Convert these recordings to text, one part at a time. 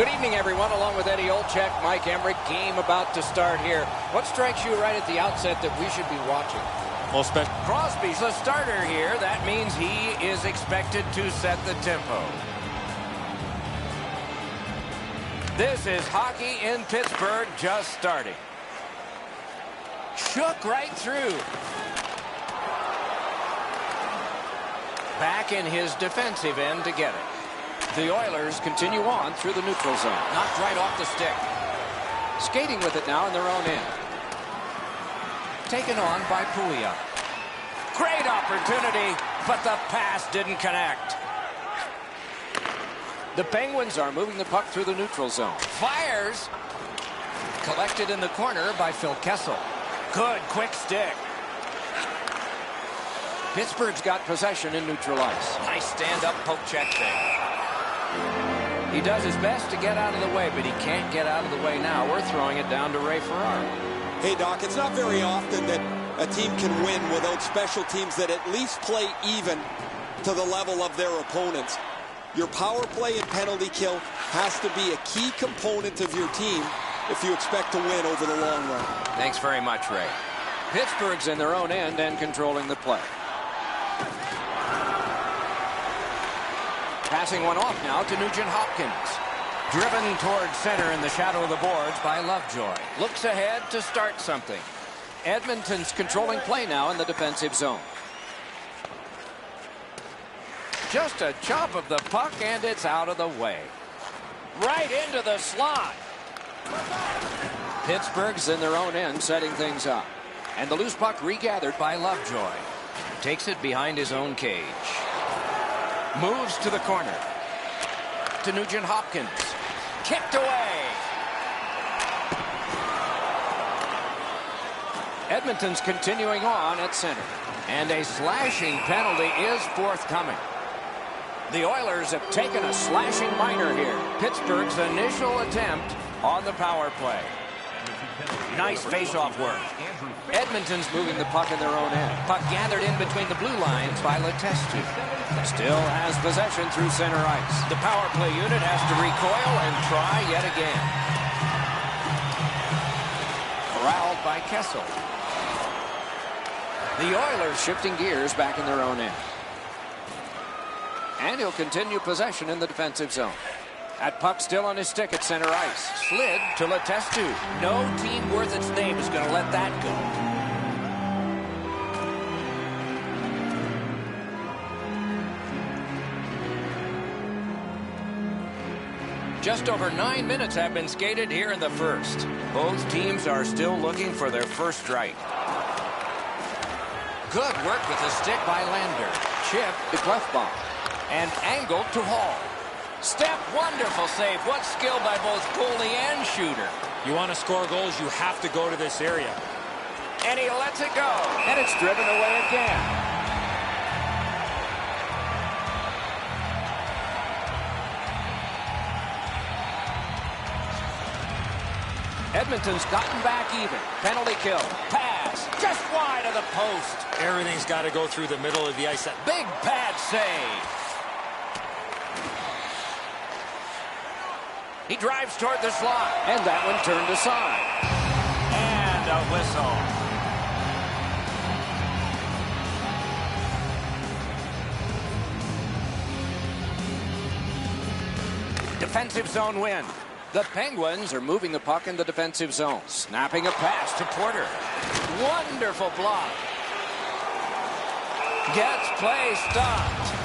Good evening, everyone. Along with Eddie Olczyk, Mike Emmerich, game about to start here. What strikes you right at the outset that we should be watching? Well, Crosby's the starter here. That means he is expected to set the tempo. This is hockey in Pittsburgh just starting. Shook right through. Back in his defensive end to get it. The Oilers continue on through the neutral zone. Knocked right off the stick. Skating with it now in their own end. Taken on by Puia. Great opportunity, but the pass didn't connect. The Penguins are moving the puck through the neutral zone. Fires. Collected in the corner by Phil Kessel. Good quick stick. Pittsburgh's got possession in neutral ice. Nice stand-up poke check there. He does his best to get out of the way, but he can't get out of the way now. We're throwing it down to Ray Ferraro. Hey, Doc, it's not very often that a team can win without special teams that at least play even to the level of their opponents. Your power play and penalty kill has to be a key component of your team if you expect to win over the long run. Thanks very much, Ray. Pittsburgh's in their own end and controlling the play. Passing one off now to Nugent Hopkins. Driven towards center in the shadow of the boards by Lovejoy. Looks ahead to start something. Edmonton's controlling play now in the defensive zone. Just a chop of the puck and it's out of the way. Right into the slot. Pittsburgh's in their own end setting things up. And the loose puck regathered by Lovejoy. Takes it behind his own cage. Moves to the corner. To Nugent Hopkins. Kicked away. Edmonton's continuing on at center. And a slashing penalty is forthcoming. The Oilers have taken a slashing minor here. Pittsburgh's initial attempt on the power play. Nice face-off work. Edmonton's moving the puck in their own end. Puck gathered in between the blue lines by Letestu. Still has possession through center ice. The power play unit has to recoil and try yet again. Corralled by Kessel. The Oilers shifting gears back in their own end. And he'll continue possession in the defensive zone. That puck still on his stick at center ice. Slid to Letestu. No team worth its name is going to let that go. Just over 9 minutes have been skated here in the first. Both teams are still looking for their first strike. Good work with the stick by Lander. Chip to Clefbaum. And angled to Hall. Step, wonderful save. What skill by both goalie and shooter. You want to score goals, you have to go to this area. And he lets it go. And it's driven away again. Edmonton's gotten back even. Penalty kill. Pass. Just wide of the post. Everything's got to go through the middle of the ice. Big pad save. He drives toward the slot. And that one turned aside. And a whistle. Defensive zone win. The Penguins are moving the puck in the defensive zone. Snapping a pass to Porter. Wonderful block. Gets play stopped.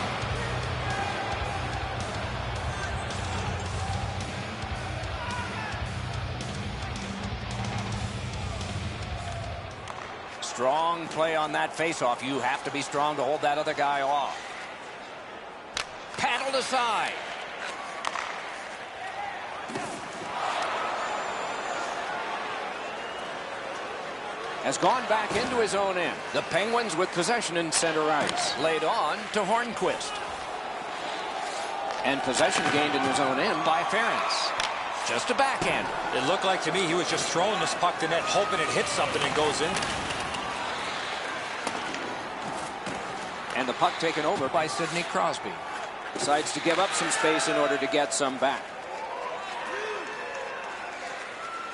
Strong play on that faceoff. You have to be strong to hold that other guy off. Paddled aside. Has gone back into his own end. The Penguins with possession in center ice. Laid on to Hornquist. And possession gained in his own end by Ferentz. Just a backhand. It looked like to me he was just throwing this puck to net, hoping it hits something and goes in. And the puck taken over by Sidney Crosby. Decides to give up some space in order to get some back.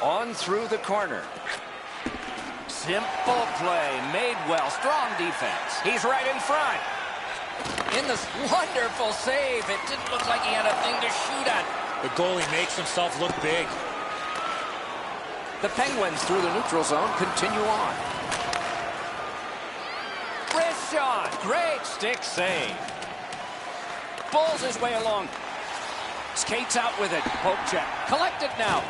On through the corner. Simple play, made well, strong defense. He's right in front. In this wonderful save, it didn't look like he had a thing to shoot at. The goalie makes himself look big. The Penguins through the neutral zone continue on. Wrist shot, great stick save. Pulls his way along. Skates out with it, poke check. Collect it now.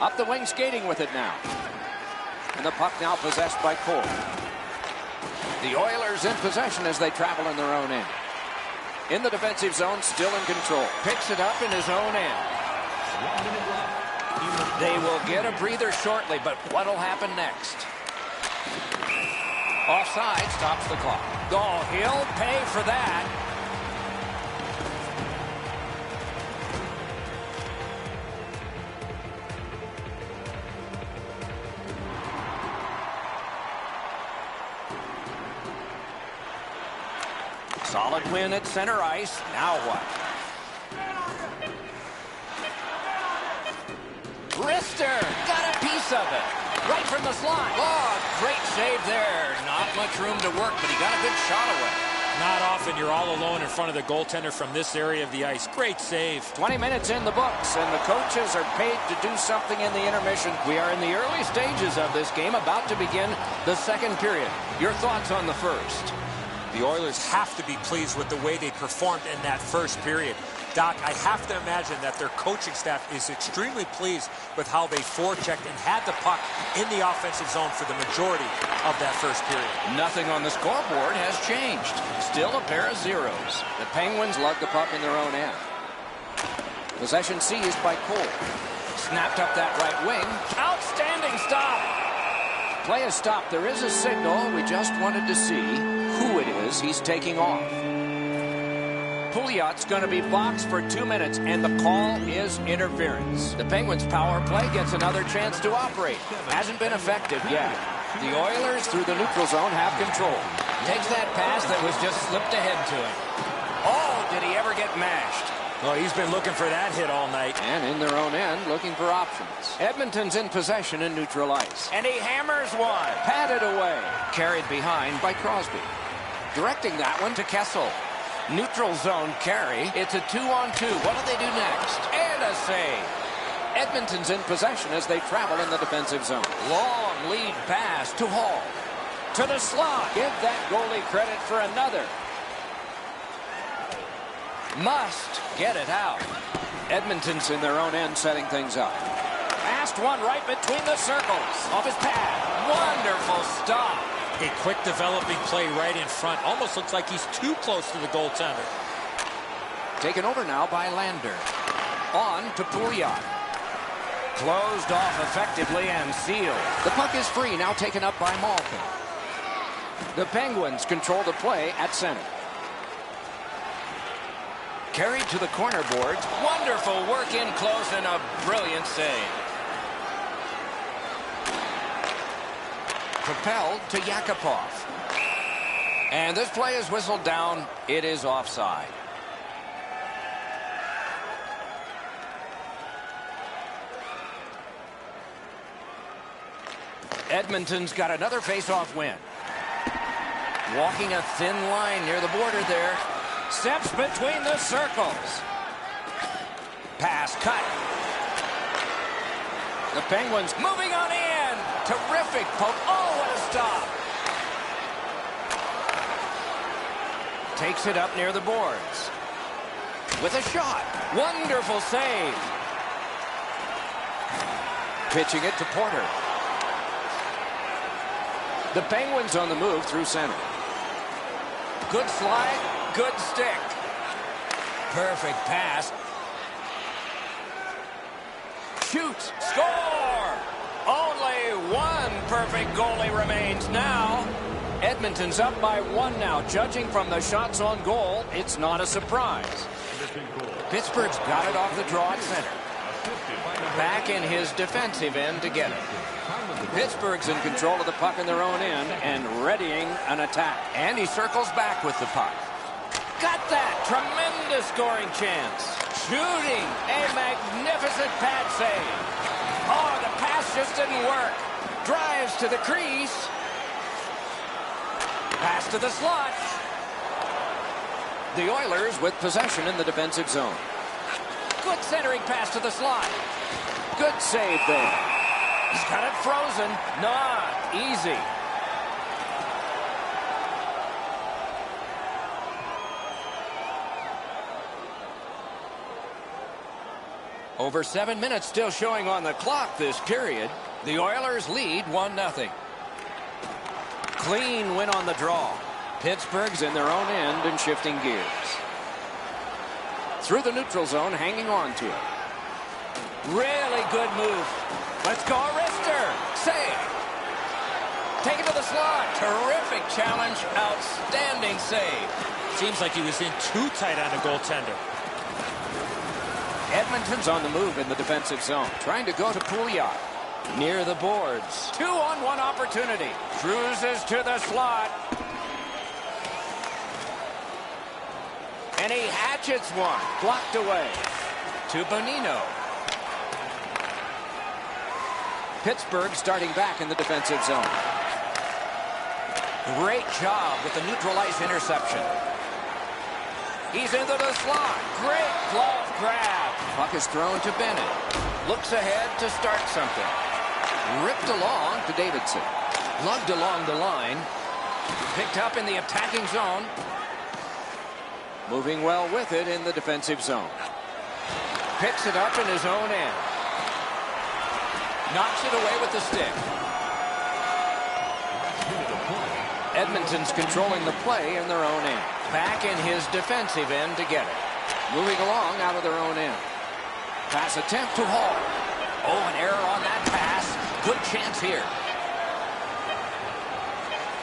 Up the wing skating with it now. And the puck now possessed by Cole. The Oilers in possession as they travel in their own end. In the defensive zone, still in control. Picks it up in his own end. They will get a breather shortly, but what'll happen next? Offside stops the clock. Oh, he'll pay for that. Solid win at center ice. Now what? Wrister got a piece of it. Right from the slot. Oh, great save there. Not much room to work, but he got a good shot away. Not often you're all alone in front of the goaltender from this area of the ice. Great save. 20 minutes in the books, and the coaches are paid to do something in the intermission. We are in the early stages of this game, about to begin the second period. Your thoughts on the first? The Oilers have to be pleased with the way they performed in that first period. Doc, I have to imagine that their coaching staff is extremely pleased with how they forechecked and had the puck in the offensive zone for the majority of that first period. Nothing on the scoreboard has changed. Still a pair of zeros. The Penguins lug the puck in their own end. Possession seized by Cole. Snapped up that right wing. Outstanding stop. Play is stopped. There is a signal. We just wanted to see who it is he's taking off. Pouliot's going to be boxed for 2 minutes, and the call is interference. The Penguins' power play gets another chance to operate. Hasn't been effective yet. The Oilers, through the neutral zone, have control. Takes that pass that was just slipped ahead to him. Oh, did he ever get mashed? Well, he's been looking for that hit all night. And in their own end, looking for options. Edmonton's in possession in neutral ice. And he hammers one. Patted away. Carried behind by Crosby. Directing that one to Kessel. Neutral zone carry. It's a 2-on-2. What do they do next? And a save. Edmonton's in possession as they travel in the defensive zone. Long lead pass to Hall. To the slot. Give that goalie credit for another. Must get it out. Edmonton's in their own end setting things up. Passed one right between the circles. Off his pad. Wonderful stop. A quick developing play right in front. Almost looks like he's too close to the goaltender. Taken over now by Lander. On to Pouliot. Closed off effectively and sealed. The puck is free, now taken up by Malkin. The Penguins control the play at center. Carried to the corner boards. Wonderful work in close and a brilliant save. Propelled to Yakupov. And this play is whistled down. It is offside. Edmonton's got another face-off win. Walking a thin line near the border there. Steps between the circles. Pass cut. The Penguins moving on in. Terrific poke. Oh, what a stop. Takes it up near the boards. With a shot. Wonderful save. Pitching it to Porter. The Penguins on the move through center. Good slide, good stick. Perfect pass. Shoots, score! Only one perfect goalie remains now. Edmonton's up by one now. Judging from the shots on goal, it's not a surprise. Pittsburgh's got it off the draw at center. Back in his defensive end to get it. Pittsburgh's in control of the puck in their own end and readying an attack. And he circles back with the puck. Got that! Tremendous scoring chance. shooting. A magnificent pad save. Oh, the pass just didn't work. Drives to the crease. Pass to the slot. The Oilers with possession in the defensive zone. Good centering pass to the slot. Good save there. He's got it frozen. Not easy. Over 7 minutes still showing on the clock this period. The Oilers lead 1-0. Clean win on the draw. Pittsburgh's in their own end and shifting gears. Through the neutral zone, hanging on to it. Really good move. Let's go, wrister. Save. Take it to the slot. Terrific challenge. Outstanding save. Seems like he was in too tight on the goaltender. Edmonton's on the move in the defensive zone. Trying to go to Pouliot. Near the boards. 2-on-1 opportunity. Cruises to the slot. And he hatchets one. Blocked away. To Bonino. Pittsburgh starting back in the defensive zone. Great job with the neutral ice interception. He's into the slot. Great glove grab. Puck is thrown to Bennett. Looks ahead to start something. Ripped along to Davidson. Lugged along the line. Picked up in the attacking zone. Moving well with it in the defensive zone. Picks it up in his own end. Knocks it away with the stick. Edmonton's controlling the play in their own end. Back in his defensive end to get it. Moving along out of their own end. Pass attempt to Hall. Oh, an error on that pass. Good chance here.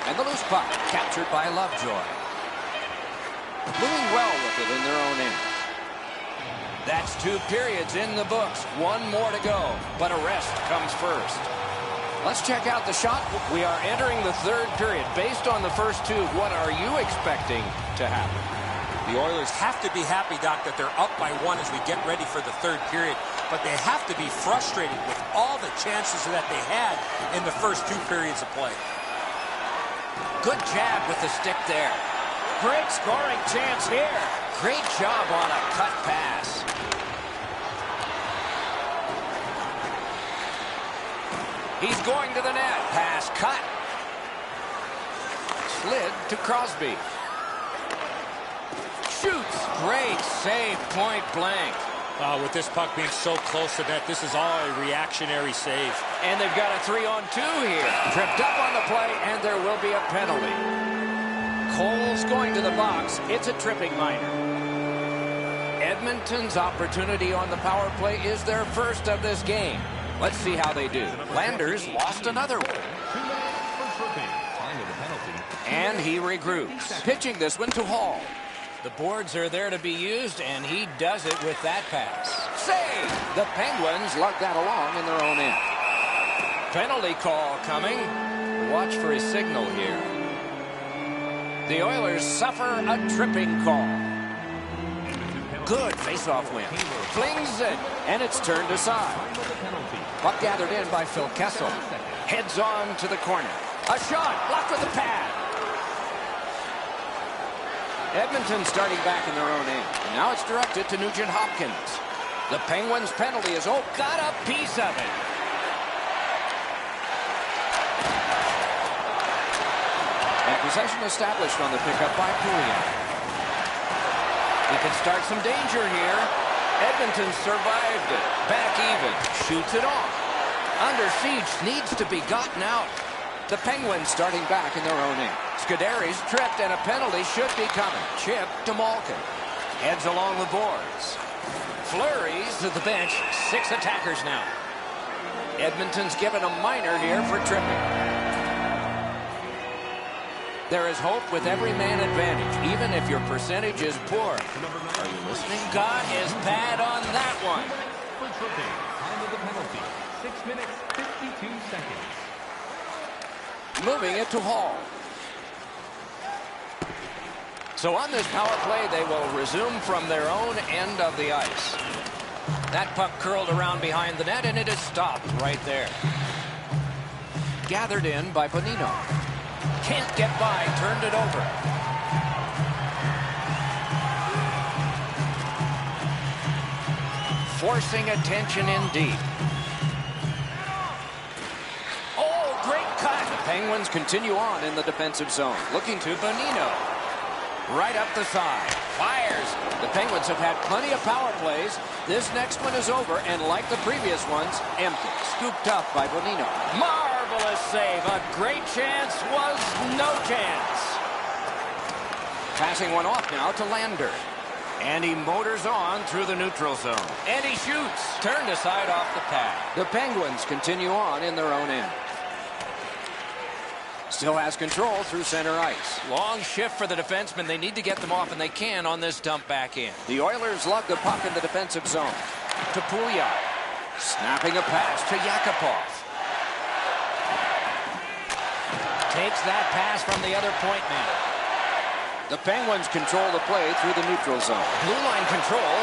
And the loose puck captured by Lovejoy. Moving well with it in their own end. That's 2 periods in the books. 1 more to go, but a rest comes first. Let's check out the shot. We are entering the 3rd period. Based on the first 2, what are you expecting to happen? The Oilers have to be happy, Doc, that they're up by 1 as we get ready for the 3rd period. But they have to be frustrated with all the chances that they had in the first 2 periods of play. Good jab with the stick there. Great scoring chance here. Great job on a cut pass. He's going to the net. Pass cut. Slid to Crosby. Shoots. Great save, point blank. With this puck being so close to net, this is all a reactionary save. And they've got a 3-on-2 here. Tripped up on the play, and there will be a penalty. Cole's going to the box. It's a tripping minor. Edmonton's opportunity on the power play is their first of this game. Let's see how they do. Landers lost another one. And he regroups. Pitching this one to Hall. The boards are there to be used, and he does it with that pass. Save! The Penguins lug that along in their own end. Penalty call coming. Watch for his signal here. The Oilers suffer a tripping call. Good face-off win. Flings it, and it's turned aside. Puck gathered in by Phil Kessel. Heads on to the corner. A shot, blocked with the pad. Edmonton starting back in their own end. And now it's directed to Nugent Hopkins. The Penguins' penalty is, got a piece of it. And possession established on the pickup by Pouliot. He can start some danger here. Edmonton survived it. Back even. Shoots it off. Under siege, needs to be gotten out. The Penguins starting back in their own end. Scuderi's tripped, and a penalty should be coming. Chip to Malkin. Heads along the boards. Flurries to the bench. 6 attackers now. Edmonton's given a minor here for tripping. There is hope with every man advantage, even if your percentage is poor. Are you listening? Got his pad on that one. For tripping, time of the penalty, 6 minutes, 52 seconds. Moving it to Hall. So on this power play, they will resume from their own end of the ice. That puck curled around behind the net, and it is stopped right there. Gathered in by Bonino. Can't get by, turned it over. Forcing attention indeed. Oh, great cut. The Penguins continue on in the defensive zone. Looking to Bonino. Right up the side. Fires. The Penguins have had plenty of power plays. This next one is over, and like the previous ones, empty. Scooped up by Bonino. Marvelous save. A great chance was no chance. Passing one off now to Lander. And he motors on through the neutral zone. And he shoots. Turned aside off the pad. The Penguins continue on in their own end. Still has control through center ice. Long shift for the defensemen. They need to get them off, and they can on this dump back in. The Oilers lug the puck in the defensive zone. To Pouliot. Snapping a pass to Yakupov. Takes that pass from the other point man. The Penguins control the play through the neutral zone. Blue line control.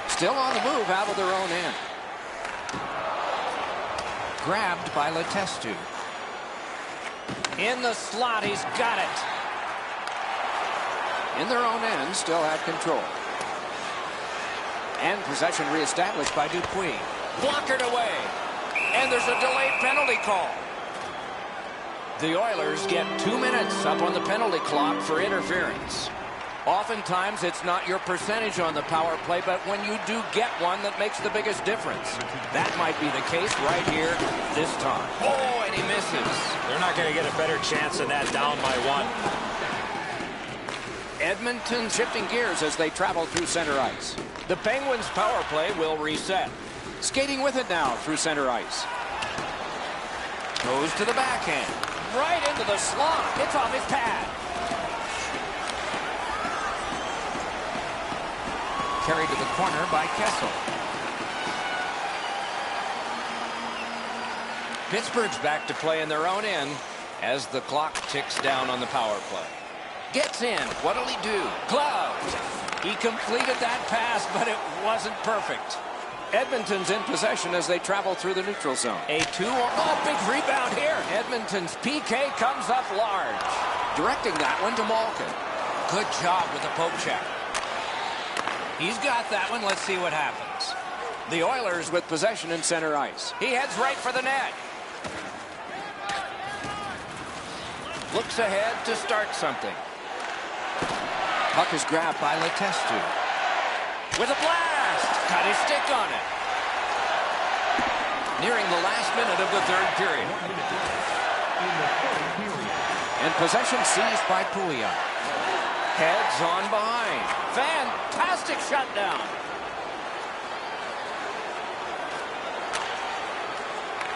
Still on the move out of their own end. Grabbed by Letestu. In the slot, he's got it. In their own end, still had control. And possession reestablished by Dupuis. Blockered away. And there's a delayed penalty call. The Oilers get 2 minutes up on the penalty clock for interference. Oftentimes, it's not your percentage on the power play, but when you do get one, that makes the biggest difference. That might be the case right here this time. Oh, and he misses. They're not going to get a better chance than that, down by one. Edmonton shifting gears as they travel through center ice. The Penguins' power play will reset. Skating with it now through center ice. Goes to the backhand. Right into the slot. It's off his pad. Carried to the corner by Kessel. Pittsburgh's back to play in their own end as the clock ticks down on the power play. Gets in. What'll he do? Gloves. He completed that pass, but it wasn't perfect. Edmonton's in possession as they travel through the neutral zone. A 2-on. Oh, big rebound here. Edmonton's PK comes up large. Directing that one to Malkin. Good job with the poke check. He's got that one. Let's see what happens. The Oilers with possession in center ice. He heads right for the net. Looks ahead to start something. Puck is grabbed by Letestu. With a blast. Got his stick on it. Nearing the last minute of the third period. And possession seized by Pouliot. Heads on behind. Fantastic shutdown.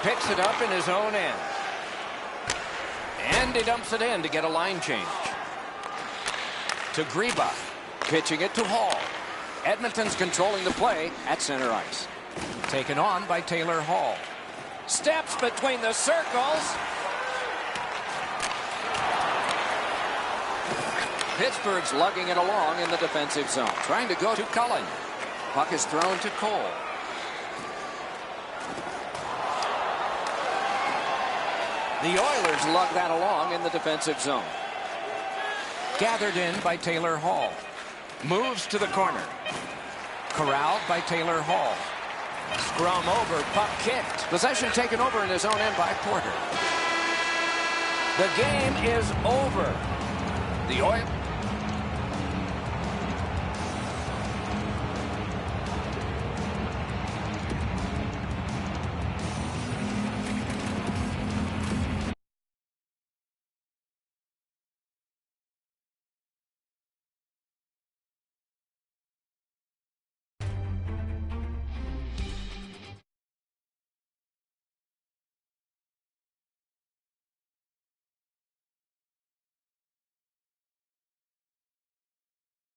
Picks it up in his own end. And he dumps it in to get a line change. To Griba. Pitching it to Hall. Edmonton's controlling the play at center ice. Taken on by Taylor Hall. Steps between the circles. Pittsburgh's lugging it along in the defensive zone. Trying to go to Cullen. Puck is thrown to Cole. The Oilers lug that along in the defensive zone. Gathered in by Taylor Hall. Moves to the corner. Corralled by Taylor Hall. Scrum over, puck kicked. Possession taken over in his own end by Porter. The game is over. The Oilers